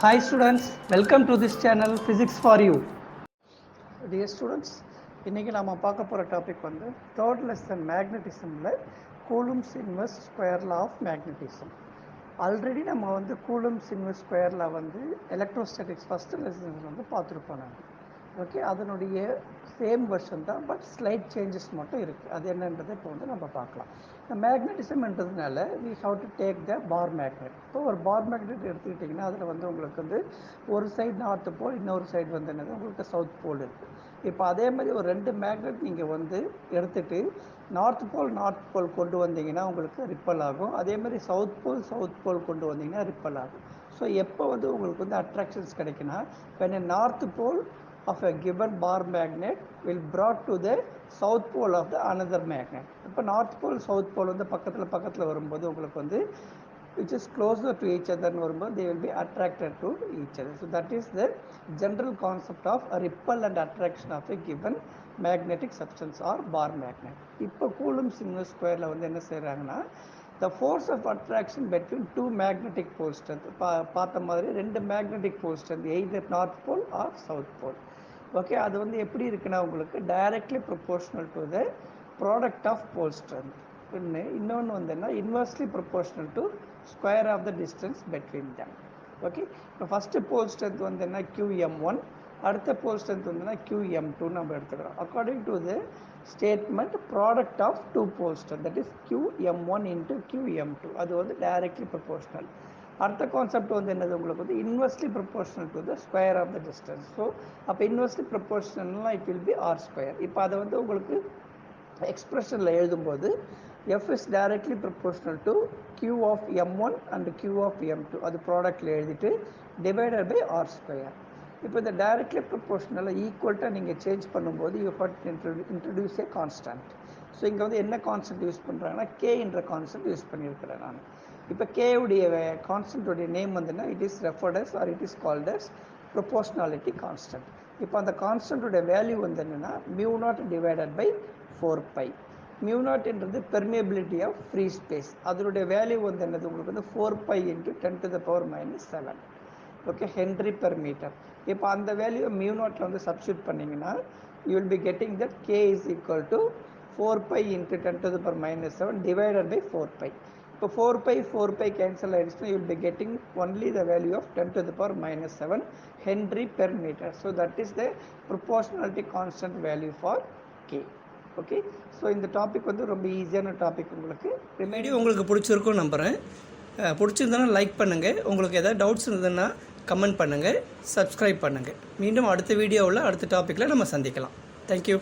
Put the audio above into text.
Hi students, welcome to this channel Physics for You. Dear students, இன்னைக்கு நாம பார்க்க போற டாபிக் வந்து third lesson magnetismல Coulomb's inverse square law of magnetism. Already நம்ம வந்து Coulomb's inverse square law வந்து எலக்ட்ரோஸ்டாட்டிக்ஸ் ஃபர்ஸ்ட் லெசன்ஸ் வந்து பார்த்துருப்போம் நாங்கள். ஓகே, அதனுடைய சேம் வெர்ஷன் தான், பட் ஸ்லைட் சேஞ்சஸ் மட்டும் இருக்குது. அது என்னன்றதை இப்போ வந்து நம்ம பார்க்கலாம். இந்த மேக்னட்டிசம்ன்றதுனால we have to take the bar magnet. இப்போ ஒரு பார் மேக்னெட் எடுத்துக்கிட்டிங்கன்னா அதில் வந்து உங்களுக்கு வந்து ஒரு சைடு நார்த்து போல், இன்னொரு சைடு வந்து என்னது உங்களுக்கு சவுத் போல் இருக்குது. இப்போ அதே மாதிரி ஒரு ரெண்டு மேக்னெட் நீங்கள் வந்து எடுத்துகிட்டு நார்த் போல் கொண்டு வந்தீங்கன்னா உங்களுக்கு ரிப்பல் ஆகும். அதே மாதிரி சவுத் போல் கொண்டு வந்தீங்கன்னா ரிப்பல் ஆகும். ஸோ எப்போ வந்து உங்களுக்கு வந்து attractions கிடைக்குன்னா, when a north pole of a given bar magnet will brought to the south pole of the another magnet. இப்போ நார்த் போல் சவுத் போல் வந்து பக்கத்தில் வரும்போது உங்களுக்கு வந்து which is closer to each other வரும்போது they will be attracted to each other. So that is the general concept of a repel and attraction of a given magnetic substance or bar magnet. இப்போ Coulomb's inverse squareல வந்து என்ன செய்றாங்கன்னா, the force of attraction between two magnetic pole strength, பார்த்த மாதிரி ரெண்டு magnetic pole strength either north pole or south pole. Okay, அது வந்து எப்படி இருக்குன்னா உங்களுக்கு directly proportional to the product of pole strength. இன்னொன்று வந்துன்னா inversely proportional to square of the distance between them. Okay, இப்போ ஃபஸ்ட்டு போல் ஸ்ட்ரென்த் வந்து என்ன QM1, அடுத்த போல் ஸ்ட்ரென்த் வந்துன்னா QM2 நம்ம எடுத்துக்கிறோம். According to the statement product of two pole strength, that is QM1 into QM2, அது வந்து டைரக்ட்லி ப்ரொபோர்ஷனல். அடுத்த கான்செப்ட் வந்து என்னது உங்களுக்கு வந்து inversely proportional to the square of the distance. So அப்போ இன்வெர்ஸ்லி ப்ரொபோர்ஷனல்னா it will be R square. இப்போ அதை வந்து உங்களுக்கு எக்ஸ்பிரஷனில் எழுதும்போது F is directly proportional to Q of M1 and Q of M2, அது ப்ராடக்டில் எழுதிட்டு டிவைடட் பை ஆர் ஸ்கொயர். இப்போ இந்த டைரக்ட்லி ப்ரொபோர்ஷனலாக ஈக்குவல்ட்டாக நீங்கள் சேஞ்ச் பண்ணும்போது you had introduce a constant. So இங்கே வந்து என்ன கான்ஸ்டன்ட் யூஸ் பண்ணுறாங்கன்னா K என்ற கான்ஸ்டன்ட் யூஸ் பண்ணியிருக்கிறேன் நான். இப்போ கேவுடைய கான்ஸ்டன்ட்டுடைய நேம் வந்துன்னா it is referred as or it is called as proportionality constant. இப்போ அந்த கான்ஸ்டன்ட்டுடைய வேல்யூ வந்து என்னென்னா μ0 டிவைடட் பை 4π. μ0ன்றது பெர்மியபிலிட்டி ஆஃப் ஃப்ரீ ஸ்பேஸ், அதனுடைய வேல்யூ வந்து என்னது உங்களுக்கு வந்து 4π into 10⁻⁻7. Okay, henry per metre. இப்போ அந்த வேல்யூ μ0ல வந்து சப்ஸ்டியூட் பண்ணிங்கன்னா you will be getting that K is equal to 4π into 10⁻⁷ divided by 4π. இப்போ 4π கேன்சல் ஆகிடுச்சுன்னா you will be getting only the value of 10⁻⁷ henry per metre. So that is the proportionality constant value for K. Okay, so இந்த டாபிக் வந்து ரொம்ப ஈஸியான topic. உங்களுக்கு video உங்களுக்கு பிடிச்சிருக்கும் நம்புகிறேன். பிடிச்சிருந்தனா லைக் பண்ணுங்கள். உங்களுக்கு எதாவது டவுட்ஸ் இருந்ததுன்னா கமெண்ட் பண்ணுங்கள், சப்ஸ்கிரைப் பண்ணுங்கள். மீண்டும் அடுத்த வீடியோவில் அடுத்த டாப்பிக்கில் நம்ம சந்திக்கலாம். தேங்க்யூ.